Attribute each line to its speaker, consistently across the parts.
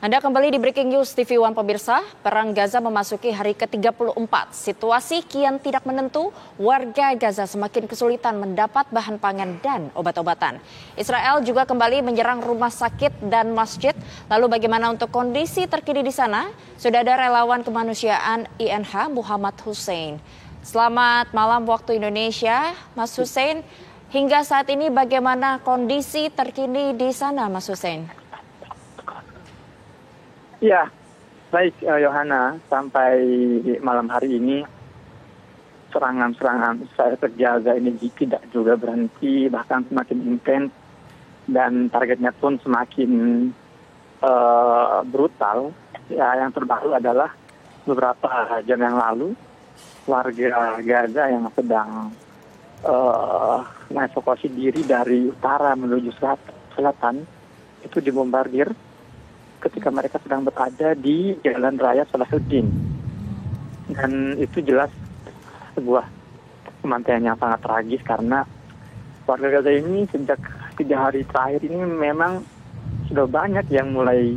Speaker 1: Anda kembali di Breaking News TV One pemirsa. Perang Gaza memasuki hari ke-34. Situasi kian tidak menentu, warga Gaza semakin kesulitan mendapat bahan pangan dan obat-obatan. Israel juga kembali menyerang rumah sakit dan masjid. Lalu bagaimana untuk kondisi terkini di sana? Sudah ada relawan kemanusiaan INH Muhammad Hussein. Selamat malam waktu Indonesia, Mas Hussein. Hingga saat ini bagaimana kondisi terkini di sana, Mas Hussein?
Speaker 2: Ya, baik Yohana, sampai malam hari ini serangan-serangan Israel ke Gaza ini tidak juga berhenti, bahkan semakin intens dan targetnya pun semakin brutal. Ya, yang terbaru adalah beberapa jam yang lalu warga Gaza yang sedang mengevakuasi diri dari utara menuju selatan itu dibombardir ketika mereka sedang berada di Jalan Raya Salahuddin. Dan itu jelas sebuah kematian yang sangat tragis karena warga Gaza ini sejak 3 hari terakhir ini memang sudah banyak yang mulai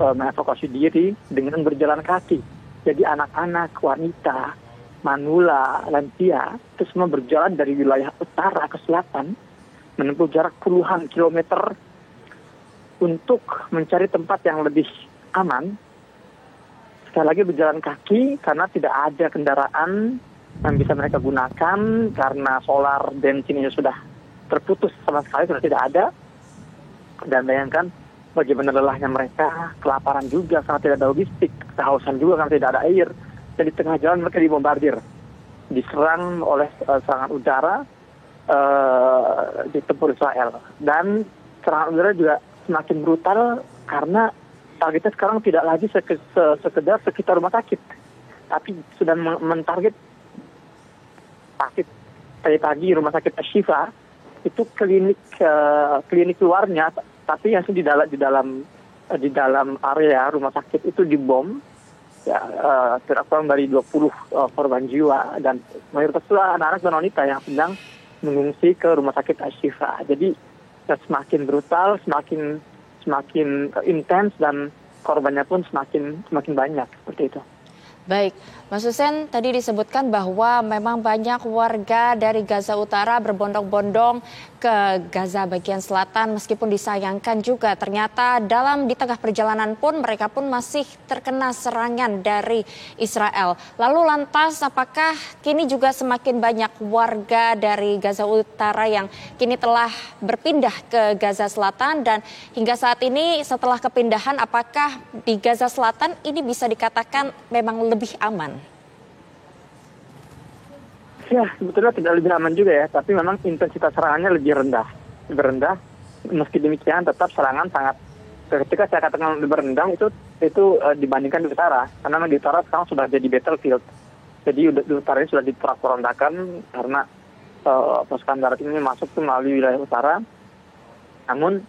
Speaker 2: mengevakuasi diri dengan berjalan kaki. Jadi anak-anak, wanita, manula, lansia, itu semua berjalan dari wilayah utara ke selatan, menempuh jarak puluhan kilometer untuk mencari tempat yang lebih aman. Sekali lagi berjalan kaki karena tidak ada kendaraan yang bisa mereka gunakan karena solar bensinnya sudah terputus sama sekali, sudah tidak ada. Dan bayangkan bagaimana lelahnya mereka, kelaparan juga karena tidak ada logistik, kehausan juga karena tidak ada air. Dan di tengah jalan mereka dibombardir, diserang oleh serangan udara di tempur Israel. Dan serangan udara juga semakin brutal karena targetnya sekarang tidak lagi sekedar sekitar rumah sakit, tapi sudah mentarget sakit. Tadi rumah sakit Ashifa itu klinik luarnya, tapi yang di dalam area rumah sakit itu dibom. Ya, kurang dari 20 korban jiwa dan mayoritas itu anak-anak dan wanita yang sedang mengungsi ke rumah sakit Ashifa. Jadi semakin brutal, semakin intens dan korbannya pun semakin banyak seperti itu.
Speaker 1: Baik, Mas Hussein, tadi disebutkan bahwa memang banyak warga dari Gaza Utara berbondong-bondong ke Gaza bagian selatan meskipun disayangkan juga ternyata di tengah perjalanan pun mereka pun masih terkena serangan dari Israel. Lalu lantas apakah kini juga semakin banyak warga dari Gaza Utara yang kini telah berpindah ke Gaza Selatan dan hingga saat ini setelah kepindahan apakah di Gaza Selatan ini bisa dikatakan memang lebih aman?
Speaker 2: Ya, sebetulnya tidak lebih aman juga ya, tapi memang intensitas serangannya lebih rendah. Meski demikian tetap serangan sangat, ketika saya katakan lebih rendah itu dibandingkan di utara, karena di utara sekarang sudah jadi battlefield. Jadi di utara ini sudah diporak-porandakan karena pasukan darat ini masuk melalui wilayah utara. Namun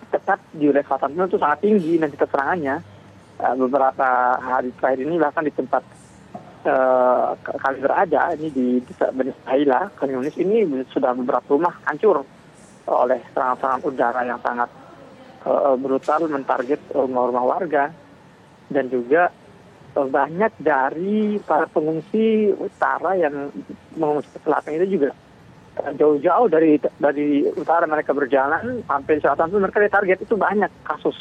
Speaker 2: tetap di wilayah selatan itu sangat tinggi intensitas serangannya. Beberapa hari terakhir ini bahkan di tempat kami berada ini di desa Bani Sahila, Yunis ini sudah beberapa rumah hancur oleh serangan-serangan udara yang sangat brutal mentarget rumah-rumah warga. Dan juga banyak dari para pengungsi utara yang mengungsi ke selatan itu juga jauh-jauh dari utara mereka berjalan sampai selatan itu mereka ditarget. Itu banyak kasus.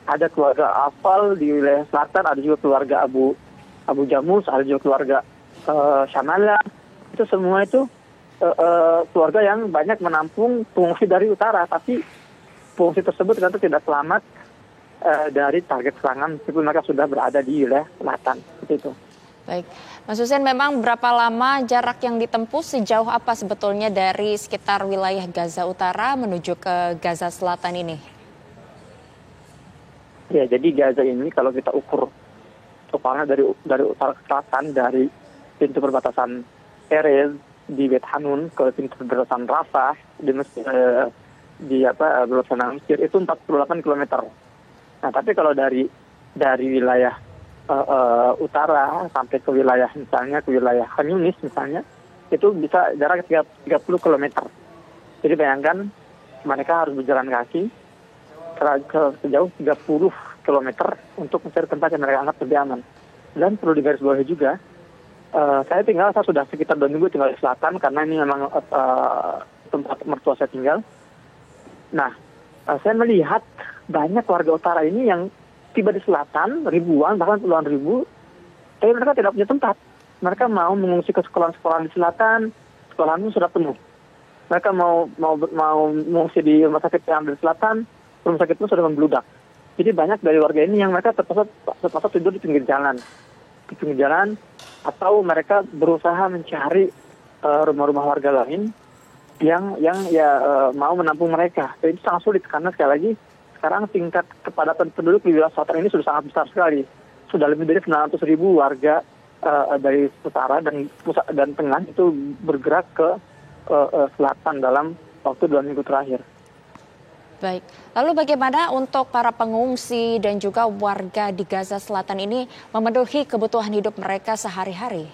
Speaker 2: Ada keluarga Afal di wilayah selatan, ada juga keluarga Abu Jamus, ada juga keluarga Shamala. Itu semua itu keluarga yang banyak menampung pengungsi dari utara, tapi pengungsi tersebut ternyata tidak selamat dari target serangan meskipun mereka sudah berada di wilayah selatan. Seperti itu.
Speaker 1: Baik, Mas Hussein, memang berapa lama jarak yang ditempuh, sejauh apa sebetulnya dari sekitar wilayah Gaza Utara menuju ke Gaza Selatan ini?
Speaker 2: Ya, jadi Gaza ini kalau kita ukur totalnya dari utara ke selatan, dari pintu perbatasan Erez di Bet Hanun ke pintu perbatasan Rafah di perbatasan Mesir itu 48 km. Nah, tapi kalau dari wilayah utara sampai ke wilayah misalnya ke wilayah Khan Yunis misalnya itu bisa jarak 30 km. Jadi bayangkan mereka harus berjalan kaki sejauh 30 kilometer untuk mencari tempat yang mereka anggap lebih aman. Dan perlu digarisbawahi juga, saya sudah sekitar 2 minggu tinggal di selatan karena ini memang tempat mertua saya tinggal. Nah, saya melihat banyak warga utara ini yang tiba di selatan, ribuan, bahkan puluhan ribu, tapi mereka tidak punya tempat. Mereka mau mengungsi ke sekolah-sekolah di selatan, sekolah itu sudah penuh. Mereka mau mengungsi di rumah sakit yang di selatan, rumah sakit itu sudah membludak. Jadi banyak dari warga ini yang mereka terpaksa tidur di pinggir jalan, atau mereka berusaha mencari rumah-rumah warga lain yang mau menampung mereka. Jadi itu sangat sulit karena sekali lagi sekarang tingkat kepadatan penduduk di wilayah selatan ini sudah sangat besar sekali. Sudah lebih dari 900.000 warga dari utara dan pusat dan tengah itu bergerak ke selatan dalam waktu 2 minggu terakhir.
Speaker 1: Baik, lalu bagaimana untuk para pengungsi dan juga warga di Gaza Selatan ini memenuhi kebutuhan hidup mereka sehari-hari?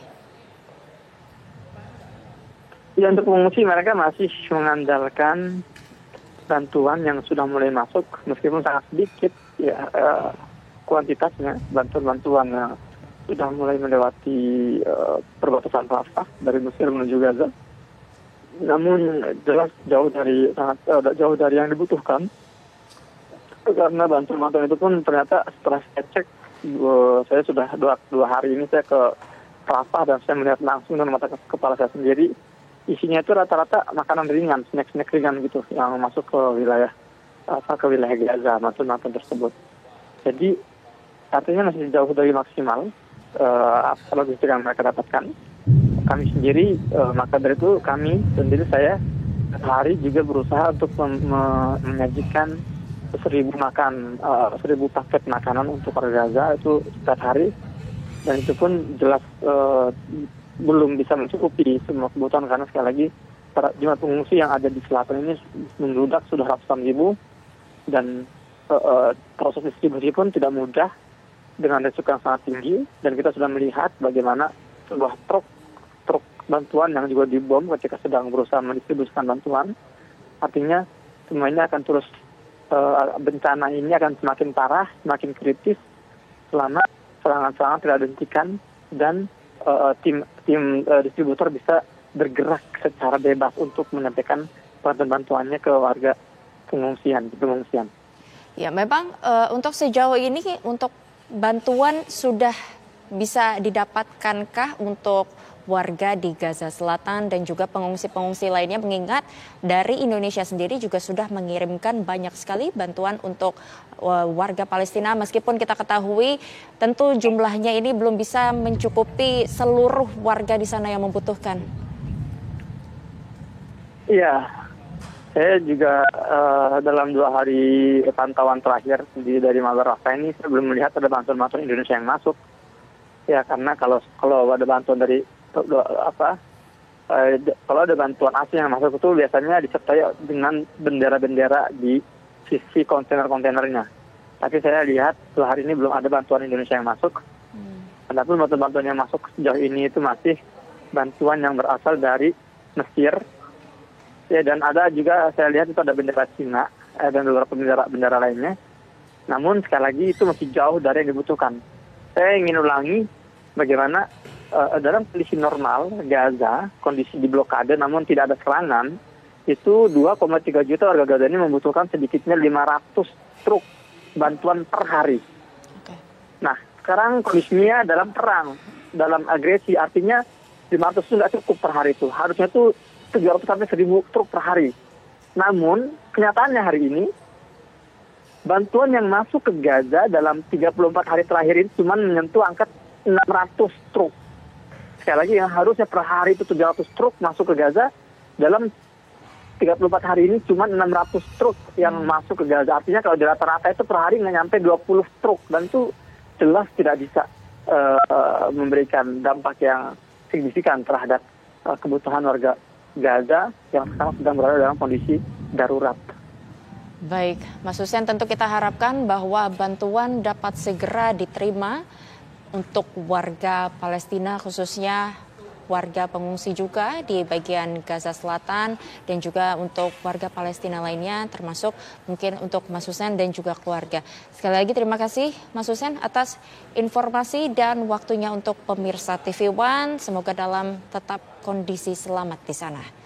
Speaker 2: Ya, untuk pengungsi mereka masih mengandalkan bantuan yang sudah mulai masuk, meskipun sangat sedikit ya kuantitasnya, bantuan-bantuan yang sudah mulai melewati perbatasan Rafah dari Mesir menuju Gaza. Namun jelas jauh dari yang dibutuhkan, karena bantuan itu pun ternyata setelah saya cek, saya sudah dua hari ini saya ke Rafah dan saya melihat langsung dengan mata kepala saya sendiri, isinya itu rata-rata makanan ringan, snack ringan gitu yang masuk ke wilayah Gaza, bantuan tersebut. Jadi artinya masih jauh dari maksimal logistik yang mereka dapatkan. Kami sendiri, maka dari itu saya sehari juga berusaha untuk menyajikan 1.000 paket makanan untuk warga Gaza itu setiap hari, dan itu pun jelas belum bisa mencukupi semua kebutuhan karena sekali lagi jumlah pengungsi yang ada di selatan ini membludak sudah ratusan ribu, dan proses distribusi pun tidak mudah dengan resiko yang sangat tinggi, dan kita sudah melihat bagaimana sebuah truk bantuan yang juga dibom ketika sedang berusaha mendistribusikan bantuan. Artinya semua ini akan terus bencana ini akan semakin parah, semakin kritis selama serangan-serangan tidak dihentikan dan tim distributor bisa bergerak secara bebas untuk menyampaikan bantuan-bantuannya ke warga pengungsian.
Speaker 1: Ya, memang untuk sejauh ini untuk bantuan sudah bisa didapatkankah untuk warga di Gaza Selatan dan juga pengungsi-pengungsi lainnya, mengingat dari Indonesia sendiri juga sudah mengirimkan banyak sekali bantuan untuk warga Palestina, meskipun kita ketahui tentu jumlahnya ini belum bisa mencukupi seluruh warga di sana yang membutuhkan. Iya,
Speaker 2: saya juga dalam 2 hari pantauan terakhir dari Mabar Rafah ini saya belum melihat ada bantuan Indonesia yang masuk. Ya, karena kalau ada bantuan dari kalau ada bantuan asing yang masuk itu biasanya disertai dengan bendera-bendera di sisi kontainer-kontainernya. Tapi saya lihat 2 hari ini belum ada bantuan Indonesia yang masuk. Adapun bantuan yang masuk sejauh ini itu masih bantuan yang berasal dari Mesir. Ya, dan ada juga saya lihat itu ada bendera Cina dan beberapa bendera lainnya. Namun sekali lagi itu masih jauh dari yang dibutuhkan. Saya ingin ulangi bagaimana dalam kondisi normal Gaza, kondisi di blokade namun tidak ada serangan, itu 2,3 juta warga Gaza ini membutuhkan sedikitnya 500 truk bantuan per hari. Okay. Nah, sekarang kondisinya dalam perang, dalam agresi, artinya 500 itu nggak cukup per hari itu. Harusnya itu 700 sampai 1.000 truk per hari. Namun, kenyataannya hari ini, bantuan yang masuk ke Gaza dalam 34 hari terakhir ini cuma menyentuh angka 600 truk. Sekali lagi, yang harusnya per hari itu 700 truk masuk ke Gaza, dalam 34 hari ini cuma 600 truk yang masuk ke Gaza. Artinya kalau di rata-rata itu per hari nggak nyampe 20 truk. Dan itu jelas tidak bisa memberikan dampak yang signifikan terhadap kebutuhan warga Gaza yang sekarang sedang berada dalam kondisi darurat.
Speaker 1: Baik, Mas Hussein, tentu kita harapkan bahwa bantuan dapat segera diterima untuk warga Palestina, khususnya warga pengungsi juga di bagian Gaza Selatan dan juga untuk warga Palestina lainnya, termasuk mungkin untuk Mas Hussein dan juga keluarga. Sekali lagi terima kasih Mas Hussein atas informasi dan waktunya untuk pemirsa TV One. Semoga dalam tetap kondisi selamat di sana.